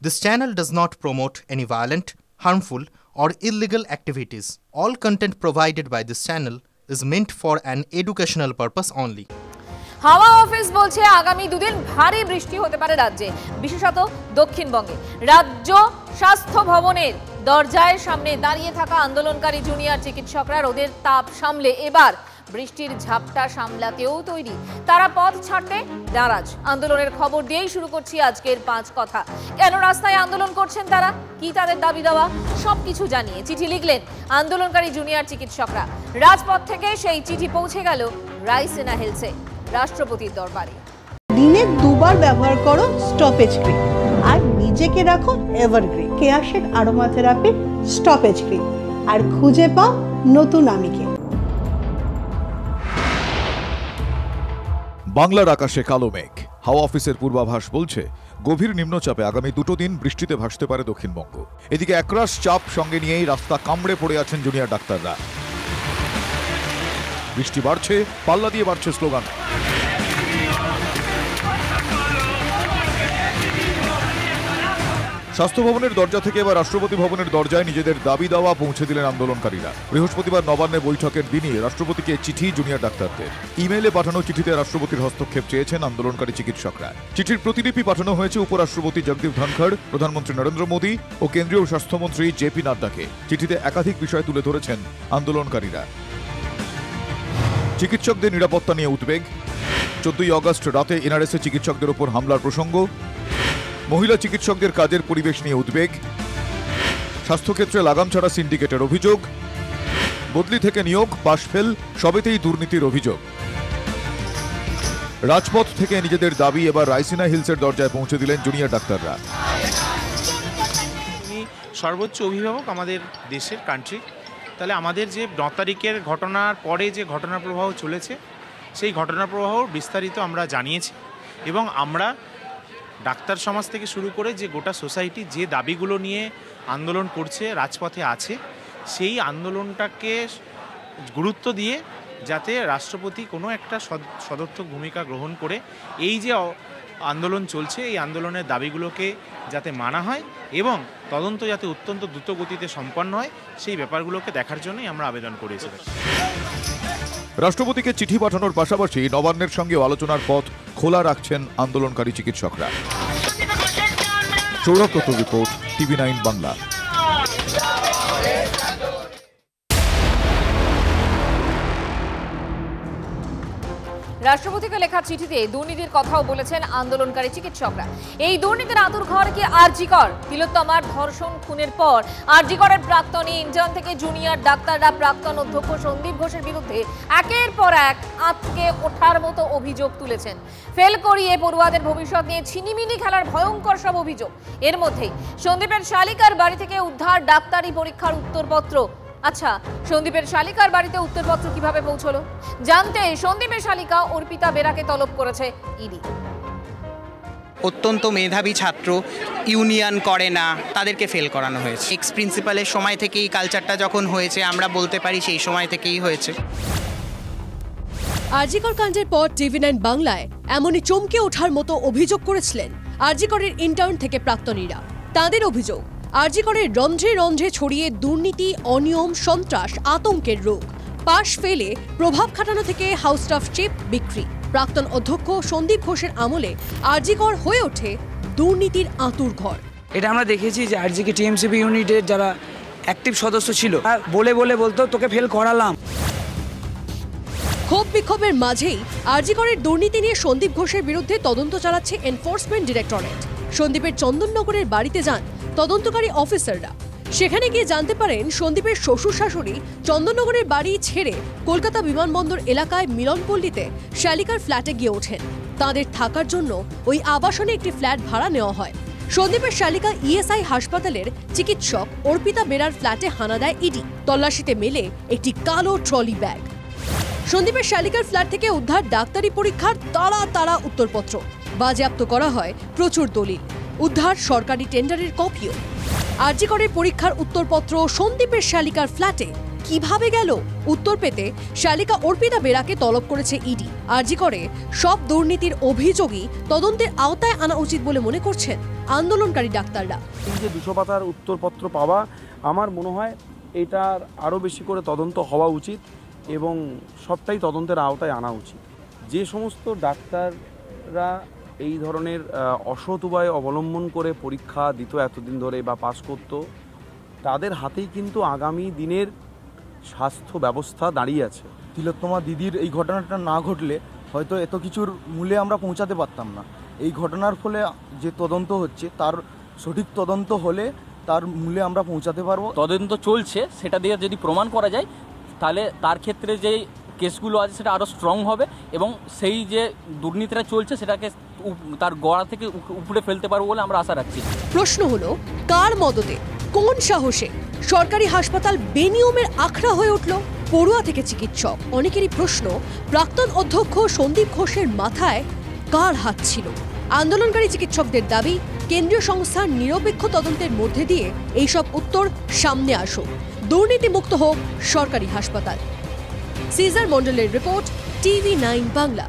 This channel does not promote any violent, harmful, or illegal activities. All content provided by this channel is meant for an educational purpose only. হাওয়া office বলছে আগামী দুদিন ভারী বৃষ্টি হতে পারে রাজ্যে, বিশেষত দক্ষিণবঙ্গে। রাজ্য স্বাস্থ্য ভবনের দরজায় সামনে দাঁড়িয়ে থাকা আন্দোলনকারী জুনিয়র চিকিৎসকরা রোদের তাপ সামলে এবার বৃষ্টির ঝাপটা সামলাতেও তৈরি। তারা পথ ছাড়তে নারাজ। আন্দোলনের খবর দিয়েই শুরু করছি আজকের 5 কথা। কেন রাস্তায় আন্দোলন করছেন তারা, কি তাদের দাবি দেওয়া, সবকিছু জানিয়ে চিঠি লিখলেন আন্দোলনকারী জুনিয়র চিকিৎসকরা। রাজপথ থেকে সেই চিঠি পৌঁছে গেল রাইসিনা হিলসে, রাষ্ট্রপতির দরবারে। দিনে 2 বার ব্যবহার করো স্টপেজ ক্রিম আর নিজেকে রাখো evergreen Keya Seth aroma therapy stop age cream আর খুঁজে পাও নতুন আমিকে। বাংলার আকাশে কালো মেঘ। হাওয়া অফিসের পূর্বাভাস বলছে গভীর নিম্নচাপে আগামী 2 দিন বৃষ্টিতে ভাসতে পারে দক্ষিণবঙ্গ। এদিকে একরাশ চাপ সঙ্গে নিয়েই রাস্তা কামড়ে পড়ে আছেন জুনিয়র ডাক্তাররা। বৃষ্টি বাড়ছে, পাল্লা দিয়ে বাড়ছে স্লোগান। স্বাস্থ্য ভবনের দরজা থেকে এবার রাষ্ট্রপতি ভবনের দরজায় নিজেদের দাবি দাওয়া পৌঁছে দিলেন আন্দোলনকারীরা। বৃহস্পতিবার নবান্নে বৈঠকের দিনই রাষ্ট্রপতিকে চিঠি জুনিয়র ডাক্তারদের। ইমেইলে পাঠানো চিঠিতে রাষ্ট্রপতির হস্তক্ষেপ চেয়েছেন আন্দোলনকারী চিকিৎসকরা। চিঠির প্রতিলিপি পাঠানো হয়েছে উপরাষ্ট্রপতি জগদীপ ধনখড়, প্রধানমন্ত্রী নরেন্দ্র মোদী ও কেন্দ্রীয় স্বাস্থ্যমন্ত্রী জেপি নাড্ডাকে। চিঠিতে একাধিক বিষয় তুলে ধরেছেন আন্দোলনকারীরা। চিকিৎসকদের নিরাপত্তা নিয়ে উদ্বেগ, 14 আগস্ট রাতে এনআরএসে চিকিৎসকদের উপর হামলার প্রসঙ্গ, মহিলা চিকিৎসকদের কাজের পরিবেশ নিয়ে উদ্বেগ, স্বাস্থ্যক্ষেত্রে লাগাম ছাড়া সিন্ডিকেটের অভিযোগ, বদলি থেকে নিয়োগ, পাশফেল সবেতেই দুর্নীতির অভিযোগ। রাজপথ থেকে নিজেদের দাবি এবার রাইসিনা হিলসের দরজায় পৌঁছে দিলেন জুনিয়র ডাক্তাররা। সর্বোচ্চ অভিভাবক আমাদের দেশের কান্ট্রি, তাহলে আমাদের যে 9 তারিখের ঘটনার পরে যে ঘটনা প্রবাহ চলেছে সেই ঘটনা প্রবাহ বিস্তারিত আমরা জানিয়েছি এবং আমরা ডাক্তার সমাজ থেকে শুরু করে যে গোটা সোসাইটি যে দাবিগুলো নিয়ে আন্দোলন করছে, রাজপথে আছে, সেই আন্দোলনটাকে গুরুত্ব দিয়ে যাতে রাষ্ট্রপতি কোনো একটা সদর্থক ভূমিকা গ্রহণ করে এই যে আন্দোলন চলছে এই আন্দোলনের দাবিগুলোকে যাতে মানা হয় এবং তদন্ত যাতে অত্যন্ত দ্রুত গতিতে সম্পন্ন হয় সেই ব্যাপারগুলোকে দেখার জন্যই আমরা আবেদন করেছিলাম। রাষ্ট্রপতিকে চিঠি পাঠানোর পাশাপাশি নবান্নের সঙ্গে আলোচনার পথ খোলা রাখছেন আন্দোলনকারী চিকিৎসকরা। Sourav Dutta report, TV9 Bangla. রাষ্ট্রপতিকে লেখা চিঠিতে দুর্নীতির কথাও বলেছেন আন্দোলনকারী চিকিৎসকরা। এই দুর্নীতির আঁতুড় ঘর কি আরজিকর? তিলোত্তমার ধর্ষণ খুনের পর আরজিকরের প্রাক্তনী ইন্টার্ন থেকে জুনিয়র ডাক্তাররা প্রাক্তন অধ্যক্ষ সন্দীপ ঘোষের বিরুদ্ধে একের পর এক আঁতকে ওঠার মতো অভিযোগ তুলেছেন। ফেল করিয়ে পড়ুয়াদের ভবিষ্যৎ নিয়ে ছিনিমিনি খেলার ভয়ঙ্কর সব অভিযোগ। এর মধ্যেই সন্দীপের শালিকার বাড়ি থেকে উদ্ধার ডাক্তারি পরীক্ষার উত্তরপত্র। আচ্ছা, সন্দীপের শালিকার বাড়িতে উত্তরপত্র কিভাবে পৌঁছলো জানতে সন্দীপের শালিকা অর্পিতা বেরাকে তলব করেছে ইডি। অত্যন্ত মেধাবী ছাত্র, ইউনিয়ন করে না, তাদেরকে ফেল করানো হয়েছে। এক্স প্রিন্সিপালের সময় থেকেই কালচারটা যখন হয়েছে আমরা বলতে পারি সেই সময় থেকেই হয়েছে। আরজিকর কাণ্ডের পর TV9 বাংলায় এমনই চমকে ওঠার মতো অভিযোগ করেছিলেন আরজিকরের ইন্টার্ন থেকে প্রাক্তনীরা। তাদের অভিযোগ, আরজিকরের রন্ধ্রে রন্ধ্রে ছড়িয়ে দুর্নীতি, অনিয়ম, সন্ত্রাস, আতঙ্কের রোগ। পাশ ফেলে প্রভাব খাটানো থেকে হাউস স্টাফ চিপ বিক্রি। প্রাক্তন অধ্যক্ষ সন্দীপ ঘোষের আমলে আরজিকর হয়ে ওঠে দুর্নীতির আঁতুড় ঘর। এটা আমরা দেখেছি যে আরজিকে টিএমসিপি ইউনিটের যারা অ্যাক্টিভ সদস্য ছিল বলে বলতো তোকে ফেল করালাম। ক্ষোভ বিক্ষোভের মাঝেই আরজিকরের দুর্নীতি নিয়ে সন্দীপ ঘোষের বিরুদ্ধে তদন্ত চালাচ্ছে এনফোর্সমেন্ট ডিরেক্টরেট। সন্দীপের চন্দননগরের বাড়িতে যান তদন্তকারী অফিসাররা। সেখানে গিয়ে জানতে পারেন সন্দীপের শ্বশুর শাশুড়ি চন্দননগরের বাড়ি ছেড়ে কলকাতা বিমানবন্দর এলাকায় মিলনপল্লীতে শালিকার ফ্ল্যাটে গিয়ে ওঠেন। তাদের থাকার জন্য ওই আবাসনে একটি ফ্ল্যাট ভাড়া নেওয়া হয়। সন্দীপের শালিকা ইএসআই হাসপাতালের চিকিৎসক অর্পিতা বেরার ফ্ল্যাটে হানা দেয় ইডি। তল্লাশিতে মেলে একটি কালো ট্রলি ব্যাগ। সন্দীপের শালিকার ফ্ল্যাট থেকে উদ্ধার ডাক্তারি পরীক্ষার তাড়া উত্তরপত্র। বাজেয়াপ্ত করা হয় প্রচুর দলিল। উদ্ধার সরকারি টেন্ডারের কপিও। আরজিকরের পরীক্ষার উত্তরপত্র সন্দীপের শালিকার ফ্ল্যাটে কিভাবে গেল? উত্তর পেতে শালিকা অর্পিতা বেরাকে তলব করেছে ইডি। আরজিকরে সব দুর্নীতির অভিযোগই তদন্তের আওতায় আনা উচিত বলে মনে করছেন আন্দোলনকারী ডাক্তাররা। এই যে 200 পাতার উত্তরপত্র পাওয়া, আমার মনে হয় এটার আরও বেশি করে তদন্ত হওয়া উচিত এবং সবটাই তদন্তের আওতায় আনা উচিত। যে সমস্ত ডাক্তাররা এই ধরনের অসৎ উপায় অবলম্বন করে পরীক্ষা দিত এতদিন ধরে বা পাস করত, তাদের হাতেই কিন্তু আগামী দিনের স্বাস্থ্য ব্যবস্থা দাঁড়িয়ে আছে। তিলোত্তমা দিদির এই ঘটনাটা না ঘটলে হয়তো এত কিছুর মূলে আমরা পৌঁছাতে পারতাম না। এই ঘটনার ফলে যে তদন্ত হচ্ছে তার সঠিক তদন্ত হলে তার মূলে আমরা পৌঁছাতে পারবো। তদন্ত চলছে, সেটা দিয়ে যদি প্রমাণ করা যায় তাহলে তার ক্ষেত্রে যে কেসগুলো আছে সেটা আরও স্ট্রং হবে এবং সেই যে দুর্নীতিটা চলছে সেটাকে তার গড়া থেকে উপরে ফেলতে পারবো বলে আমরা আশা রাখছি। প্রশ্ন হলো, কার মদতে, কোন সাহসে সরকারি হাসপাতাল বেনিয়মের আখড়া হয়ে উঠল? পড়ুয়া থেকে চিকিৎসক, অনেকেরই প্রশ্ন, প্রাক্তন অধ্যক্ষ সন্দীপ ঘোষের মাথায় কার হাত ছিল? আন্দোলনকারী চিকিৎসকদের দাবি, কেন্দ্রীয় সংস্থার নিরপেক্ষ তদন্তের মধ্যে দিয়ে এইসব উত্তর সামনে আসুক, দুর্নীতিমুক্ত হোক সরকারি হাসপাতাল। সিজার মন্ডলের রিপোর্ট, TV9 বাংলা।